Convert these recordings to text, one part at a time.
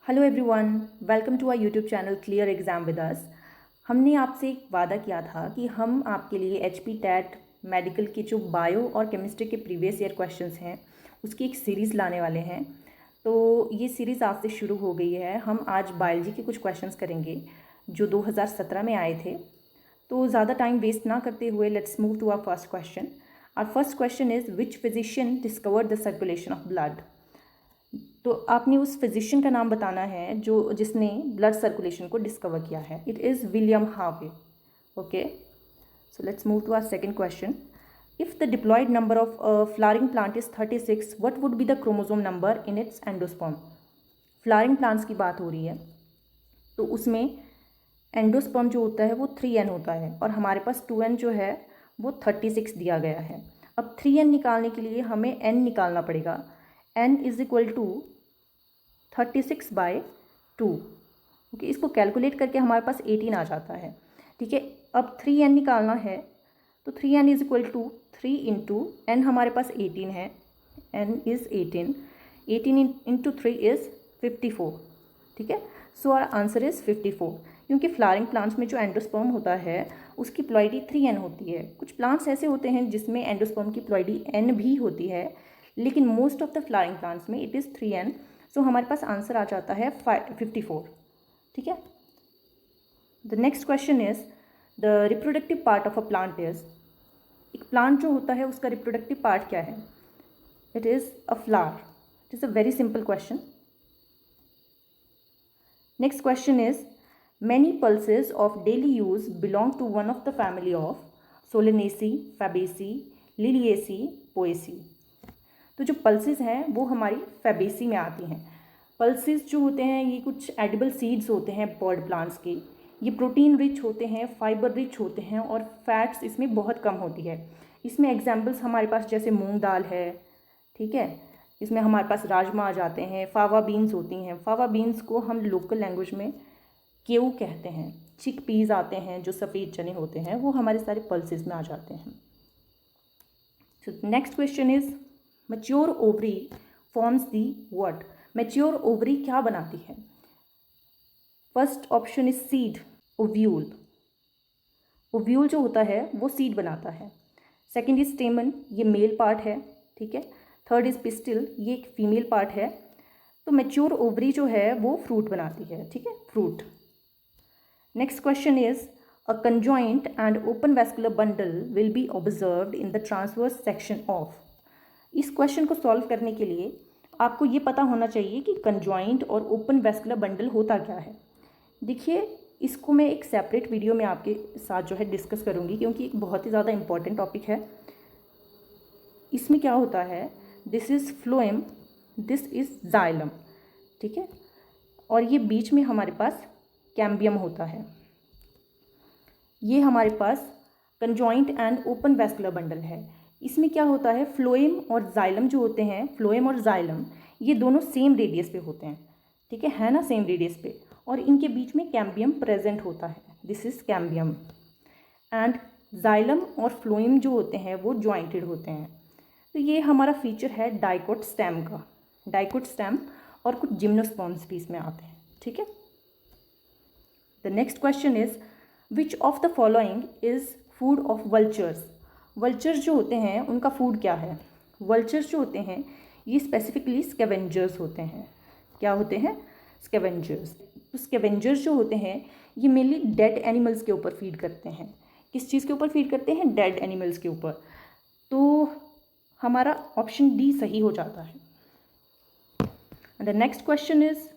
Hello everyone, welcome to our YouTube channel clear exam with us. हमने आपसे एक वादा किया था कि हम आपके लिए एचपी टेट मेडिकल के जो बायो और केमिस्ट्री के प्रीवियस ईयर क्वेश्चंस हैं उसकी एक सीरीज़ लाने वाले हैं। तो ये सीरीज़ आज से शुरू हो गई है। हम आज बायोलॉजी के कुछ क्वेश्चंस करेंगे जो 2017 में आए थे। तो ज़्यादा टाइम वेस्ट ना करते हुए let's move to our first question. Our first question is which physician discovered the circulation of blood. तो आपने उस फिजिशियन का नाम बताना है जिसने ब्लड सर्कुलेशन को डिस्कवर किया है। It is William Harvey. Okay, so let's move to our second question. If the diploid number of flowering plant is 36, what would be the chromosome number in its endosperm. Flowering plants की बात हो रही है तो उसमें endosperm जो होता है वो 3n होता है और हमारे पास 2n जो है वो 36 दिया गया है। अब 3n निकालने के लिए हमें n निकालना पड़ेगा। n is equal to 36/2। Okay, इसको कैलकुलेट करके हमारे पास 18 आ जाता है। ठीक है, अब 3n निकालना है तो 3n is equal to 3 into n, हमारे पास 18 है। n is 18 into 3 is 54। ठीक है, सो आवर आंसर इज़ 54। क्योंकि फ्लावरिंग प्लांट्स में जो एंडोस्पर्म होता है उसकी प्लॉइडी 3n होती है। कुछ प्लांट्स ऐसे होते हैं जिसमें एंडोस्पर्म की प्लॉइडी n भी होती है, लेकिन most of the flowering plants में इट इज़ 3n। सो हमारे पास आंसर आ जाता है 54। ठीक है, the next question is the reproductive part of a plant is. एक प्लांट जो होता है उसका रिप्रोडक्टिव पार्ट क्या है? It is a flower. It is a very simple question. Next question is many pulses of daily use belong to one of the family of Solanaceae, Fabaceae, Liliaceae, Poaceae. तो जो pulses हैं वो हमारी Fabaceae में आती हैं। Pulses जो होते हैं ये कुछ एडिबल सीड्स होते हैं बर्ड प्लांट्स के। ये प्रोटीन रिच होते हैं, फाइबर रिच होते हैं और फैट्स इसमें बहुत कम होती है। इसमें एग्जाम्पल्स हमारे पास जैसे मूंग दाल है। ठीक है, इसमें हमारे पास राजमा आ जाते हैं, फावा बीन्स होती हैं। फावा बीन्स को हम लोकल लैंग्वेज में केऊ कहते हैं। चिक पीस आते हैं जो सफ़ेद चने होते हैं, वो हमारे सारे पल्सेस में आ जाते हैं। So next question is mature ovary forms the what. Mature ovary क्या बनाती है? First option is seed, ovule. Ovule जो होता है वो सीड बनाता है। सेकंड इज स्टेमन, ये मेल पार्ट है। ठीक है, थर्ड इज पिस्टिल, ये एक फीमेल पार्ट है। तो मैच्योर ओवरी जो है वो फ्रूट बनाती है। ठीक है, fruit. Next question is a conjoint and open vascular bundle will be observed in the transverse section of. इस क्वेश्चन को सॉल्व करने के लिए आपको ये पता होना चाहिए कि कंजॉइंट और ओपन वैस्कुलर बंडल होता क्या है। देखिए, इसको मैं एक सेपरेट वीडियो में आपके साथ जो है डिस्कस करूँगी क्योंकि एक बहुत ही ज़्यादा इंपॉर्टेंट टॉपिक है। इसमें क्या होता है, this is phloem, this is xylem. ठीक है, और ये बीच में हमारे पास कैम्बियम होता है। ये हमारे पास conjoint and open vascular bundle है। इसमें क्या होता है, फ्लोएम और जाइलम जो होते हैं, फ्लोएम और जाइलम ये दोनों सेम रेडियस पे होते हैं। ठीक है ना, सेम रेडियस पे, और इनके बीच में कैम्बियम प्रेजेंट होता है। This is cambium. And xylem और फ्लोएम जो होते हैं वो ज्वाइंटेड होते हैं। तो ये हमारा फीचर है डाइकोट स्टेम का। डाइकोट स्टेम और कुछ जिम्नोस्पर्म्स भी इसमें आते हैं। ठीक है, the next question is which of the following is food of vultures. Vultures जो होते हैं उनका फूड क्या है? वल्चर्स जो होते हैं ये स्पेसिफिकली स्कैवेंजर्स होते हैं। क्या होते हैं? स्कैवेंजर्स। तो स्कैवेंजर्स जो होते हैं ये मेनली डेड एनिमल्स के ऊपर फीड करते हैं। किस चीज़ के ऊपर फीड करते हैं? डेड एनिमल्स के ऊपर। तो हमारा ऑप्शन डी सही हो जाता है। The next question is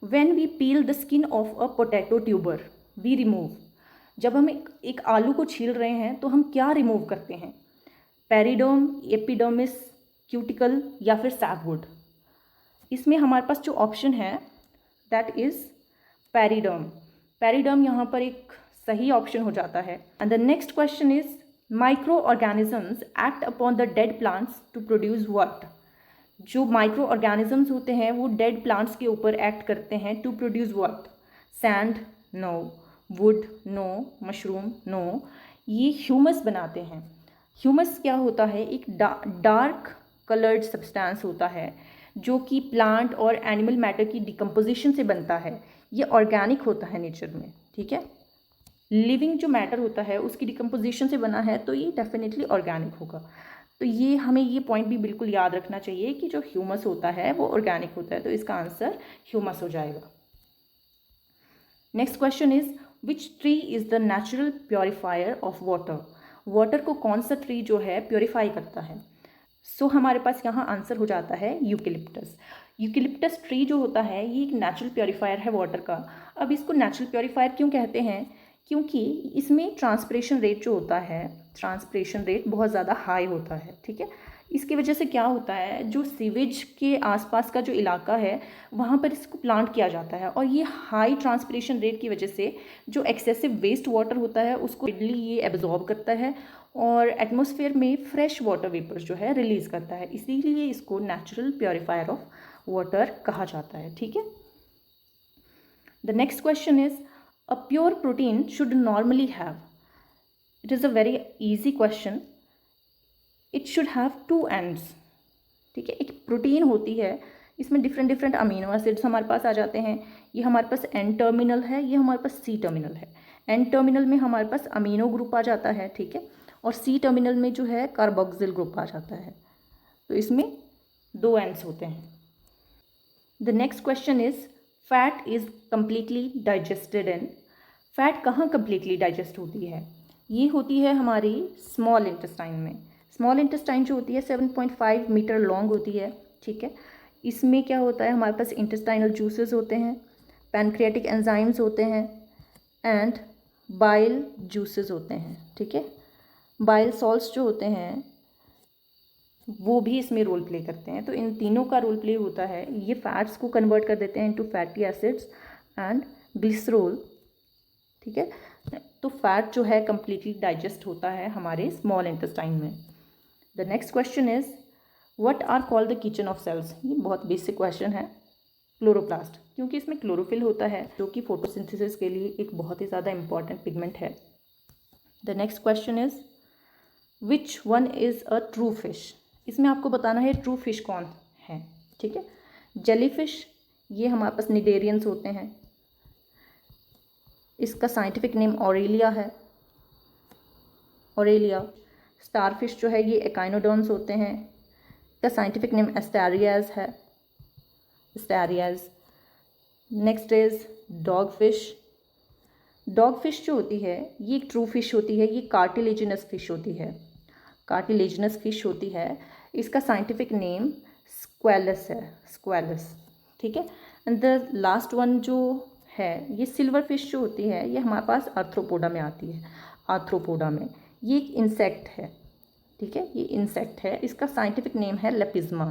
when we peel the skin of a potato tuber we remove. जब हम एक आलू को छील रहे हैं तो हम क्या रिमूव करते हैं? पेरिडर्म, एपिडर्मिस, क्यूटिकल या फिर सैपवुड। इसमें हमारे पास जो ऑप्शन है दैट इज़ पेरिडर्म। पेरिडर्म यहाँ पर एक सही ऑप्शन हो जाता है। And the next question is microorganisms act upon the dead plants to produce what. जो माइक्रो ऑर्गेनिजम्स होते हैं वो डेड प्लांट्स के ऊपर एक्ट करते हैं to produce what? Sand, no. Wood, no. Mushroom, no. ये ह्यूमस बनाते हैं। ह्यूमस क्या होता है? एक डार्क कलर्ड सब्सटेंस होता है जो कि प्लांट और एनिमल मैटर की डिकम्पोजिशन से बनता है, ये ऑर्गेनिक होता है नेचर में, ठीक है। लिविंग जो मैटर होता है उसकी डिकम्पोजिशन से बना है, तो ये डेफिनेटली ऑर्गेनिक होगा। तो ये हमें ये पॉइंट भी बिल्कुल याद रखना चाहिए कि जो ह्यूमस होता है वो ऑर्गेनिक होता है, तो इसका आंसर ह्यूमस हो जाएगा। Next question is which tree is the natural purifier of water. Water को कौन सा ट्री जो है प्योरीफाई करता है? सो हमारे पास यहाँ आंसर हो जाता है यूकेलिप्टस। यूकेलिप्टस ट्री जो होता है ये एक नेचुरल प्योरीफायर है वाटर का। अब इसको नेचुरल प्योरीफायर क्यों कहते हैं? क्योंकि इसमें ट्रांसपिरेशन रेट जो होता है, ट्रांसपिरेशन रेट बहुत ज़्यादा हाई होता है, ठीक है। इसकी वजह से क्या होता है, जो सीवेज के आसपास का जो इलाका है वहाँ पर इसको प्लांट किया जाता है, और ये हाई ट्रांसपिरेशन रेट की वजह से जो एक्सेसिव वेस्ट वाटर होता है उसको इडली ये एब्जॉर्ब करता है और एटमॉस्फेयर में फ्रेश वाटर वेपर्स जो है रिलीज़ करता है, इसीलिए इसको नेचुरल प्योरीफायर ऑफ वाटर कहा जाता है, ठीक है। The next question is a pure protein should normally have. It is a very easy question. It should have 2 ends, ठीक है। एक प्रोटीन होती है, इसमें डिफरेंट डिफरेंट अमीनो एसिड्स हमारे पास आ जाते हैं। ये हमारे पास एन टर्मिनल है, ये हमारे पास सी टर्मिनल है। एन टर्मिनल में हमारे पास अमीनो ग्रुप आ जाता है, ठीक है, और सी टर्मिनल में जो है कार्बोक्सिल ग्रुप आ जाता है। तो इसमें 2 एंड्स होते हैं। The next question is fat is completely digested in. Fat कहाँ कम्प्लीटली डाइजेस्ट होती है? ये होती है हमारी स्मॉल इंटेस्टाइन में। स्मॉल इंटेस्टाइन जो होती है 7.5 मीटर लॉन्ग होती है, ठीक है। इसमें क्या होता है, हमारे पास इंटेस्टाइनल जूसेस होते हैं, पैनक्रियाटिक एंजाइम्स होते हैं एंड बाइल जूसेस होते हैं, ठीक है। बाइल सॉल्ट्स जो होते हैं वो भी इसमें रोल प्ले करते हैं। तो इन तीनों का रोल प्ले होता है, ये फैट्स को कन्वर्ट कर देते हैं into fatty acids and glycerol, ठीक है। तो फैट जो है कम्प्लीटली डाइजेस्ट होता है हमारे स्मॉल इंटेस्टाइन में। The next question is what are called the kitchen of cells. ये बहुत बेसिक क्वेश्चन है। क्लोरोप्लास्ट, क्योंकि इसमें क्लोरोफिल होता है जो कि फोटोसिंथेसिस के लिए एक बहुत ही ज़्यादा इंपॉर्टेंट पिगमेंट है। The next question is which one is a true fish. इसमें आपको बताना है ट्रू फिश कौन है, ठीक है। जेलीफिश, ये हमारे पास निडेरियंस होते हैं, इसका साइंटिफिक नेम ऑरेलिया है, ऑरेलिया। स्टारफिश जो है ये एकाइनोडर्म्स होते हैं, इसका साइंटिफिक नेम एस्टेरियाज है, Asterias. Next is dogfish. Dogfish जो होती है ये एक ट्रू फिश होती है, ये कार्टिलेजिनस फिश होती है, कार्टिलेजिनस फिश होती है। इसका साइंटिफिक नेम स्क्वेलस है, स्क्वेलस, ठीक है। एंड द लास्ट वन जो है ये सिल्वर फिश जो होती है ये हमारे पास आर्थ्रोपोडा में आती है, आर्थ्रोपोडा में। ये एक इंसेक्ट है, ठीक है, ये इंसेक्ट है। इसका साइंटिफिक नेम है लेपिज्मा।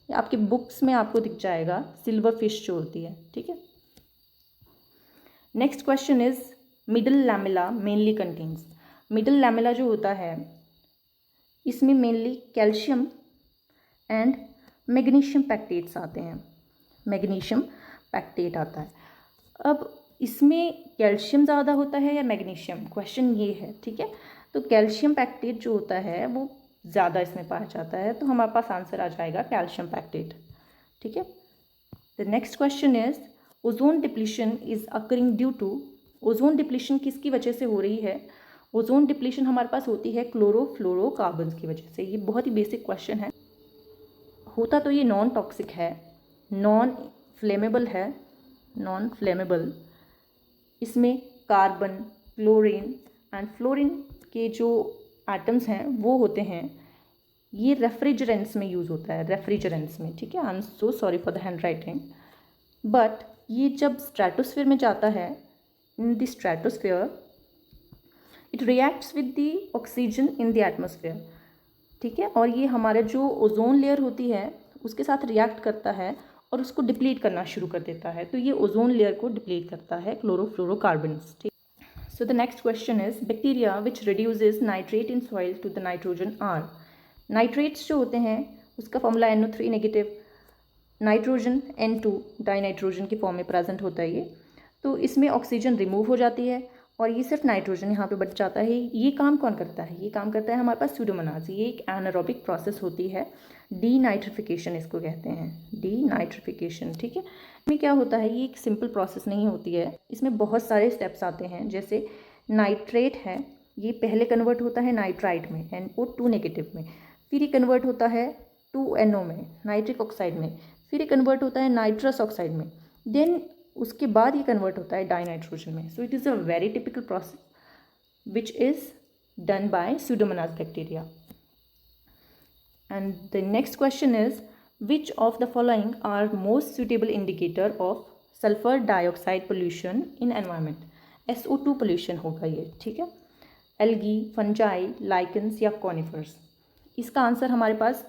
ये आपके बुक्स में आपको दिख जाएगा, सिल्वर फिश जो होती है, ठीक है। Next question is middle lamella mainly contains. Middle lamella जो होता है इसमें मेनली कैल्शियम एंड मैग्नीशियम पैक्टेट्स आते हैं, मैग्नीशियम पैक्टेट आता है। अब इसमें कैल्शियम ज़्यादा होता है या मैग्नीशियम, क्वेश्चन ये है, ठीक है। तो कैल्शियम पैक्टेट जो होता है वो ज़्यादा इसमें पाया जाता है, तो हमारे पास आंसर आ जाएगा कैल्शियम पैक्टेट, ठीक है। The next question is ozone depletion is occurring due to. Ozone depletion किसकी वजह से हो रही है? ओजोन डिप्लीशन हमारे पास होती है क्लोरोफ्लोरोकार्बन्स की वजह से। ये बहुत ही बेसिक क्वेश्चन है। होता तो ये नॉन टॉक्सिक है, नॉन फ्लेमेबल है, नॉन फ्लेमेबल। इसमें कार्बन, क्लोरीन एंड फ्लोरीन के जो एटम्स हैं वो होते हैं। ये रेफ्रिजरेंट्स में यूज़ होता है, रेफ्रिजरेंट्स में, ठीक है। I am so sorry for the hand writing. But ये जब स्ट्रेटोस्फीयर में जाता है, in the stratosphere it reacts with the oxygen in the atmosphere, ठीक है। और ये हमारे जो ओजोन लेयर होती है उसके साथ रिएक्ट करता है और उसको डिप्लीट करना शुरू कर देता है। तो ये ओजोन लेयर को डिप्लीट करता है क्लोरोफ्लोरोकार्बन्स, ठीक। So the next question is bacteria which reduces nitrate in soil to the nitrogen are. Nitrates जो होते हैं उसका formula NO3 negative, nitrogen N2 dinitrogen की फॉर्म में प्रेजेंट होता है ये। तो इसमें ऑक्सीजन रिमूव हो जाती है और ये सिर्फ नाइट्रोजन यहाँ पे बच जाता है। ये काम कौन करता है? ये काम करता है हमारे पास स्यूडोमोनास। ये एक एनारोबिक प्रोसेस होती है, डीनाइट्रिफिकेशन इसको कहते हैं, डीनाइट्रिफिकेशन। ठीक है, इसमें क्या होता है, ये एक सिंपल प्रोसेस नहीं होती है, इसमें बहुत सारे स्टेप्स आते हैं। जैसे नाइट्रेट है, ये पहले कन्वर्ट होता है नाइट्राइट में, NO2 नेगेटिव में, फिर ये कन्वर्ट होता है 2NO में, नाइट्रिक ऑक्साइड में, फिर ये कन्वर्ट होता है नाइट्रस ऑक्साइड में, देन उसके बाद ये कन्वर्ट होता है डाइनाइट्रोजन में। So it is a very typical process which is done by Pseudomonas bacteria. And the next question is which of the following are most suitable indicator of sulphur dioxide pollution in environment? SO2 pollution होगा ये। ठीक है, algae, fungi, lichens या conifers? इसका answer हमारे पास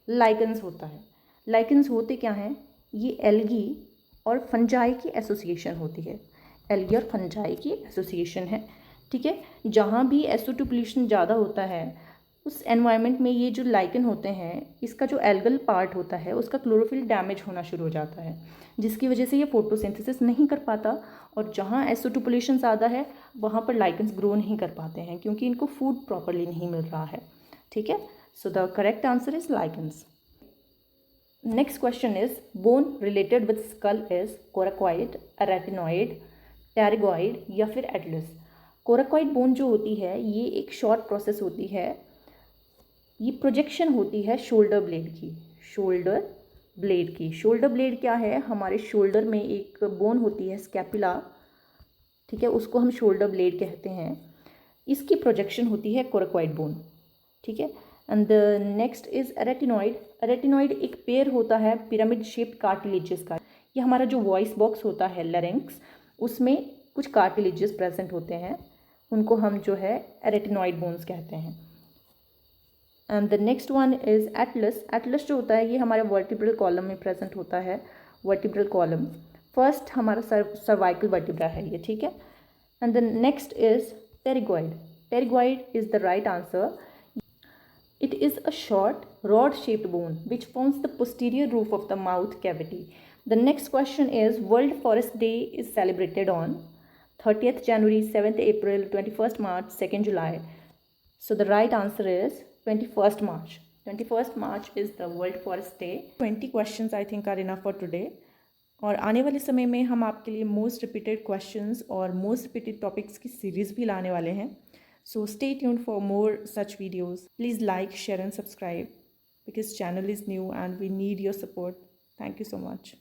lichens होता है। लाइकन्स होते क्या हैं? ये एल्गी और फंजाई की एसोसिएशन होती है, एल्गी और फंजाई की एसोसिएशन है। ठीक है, जहाँ भी SO2 पोल्यूशन ज़्यादा होता है उस एनवायरनमेंट में ये जो लाइकन होते हैं, इसका जो एल्गल पार्ट होता है उसका क्लोरोफिल डैमेज होना शुरू हो जाता है, जिसकी वजह से ये फोटोसिंथेसिस नहीं कर पाता। और जहाँ SO2 पोल्यूशन ज़्यादा है वहाँ पर लाइकन्स ग्रो नहीं कर पाते हैं, क्योंकि इनको फूड प्रॉपरली नहीं मिल रहा है। ठीक है, so the correct answer is lichens. Next question is bone related with skull is coracoid, arytenoid, pterygoid या फिर एटलस? कोराकॉइड बोन जो होती है ये एक शॉर्ट प्रोसेस होती है, ये प्रोजेक्शन होती है शोल्डर ब्लेड की। शोल्डर ब्लेड की, शोल्डर ब्लेड क्या है? हमारे शोल्डर में एक बोन होती है स्कैपुला, ठीक है, उसको हम शोल्डर ब्लेड कहते हैं। इसकी प्रोजेक्शन होती है कोराकॉइड बोन। ठीक है, and the next is arytenoid. Arytenoid एक पेयर होता है पिरामिड शेप्ड कार्टिलेजेस का। ये हमारा जो वॉइस बॉक्स होता है लैरिंक्स, उसमें कुछ कार्टिलेजेस प्रेजेंट होते हैं, उनको हम जो है एरेटिनॉइड बोन्स कहते हैं। And the next one is Atlas. Atlas जो होता है ये हमारे वर्टिब्रल कॉलम में प्रेजेंट होता है, वर्टिब्रल कॉलम। फर्स्ट हमारा सर्वाइकल वर्टिब्रा है ये। ठीक है, and the next is pterygoid. Pterygoid is the right answer. It is a short, rod-shaped bone which forms the posterior roof of the mouth cavity. The next question is World Forest Day is celebrated on 30th January, 7th April, 21st March, 2nd July. So the right answer is 21st March. 21st March is the World Forest Day. 20 questions I think are enough for today. और आने वाले समय में हम आपके लिए most repeated questions और most repeated topics की सीरीज़ भी लाने वाले हैं। So stay tuned for more such videos. Please like, share and subscribe because channel is new and we need your support. Thank you so much.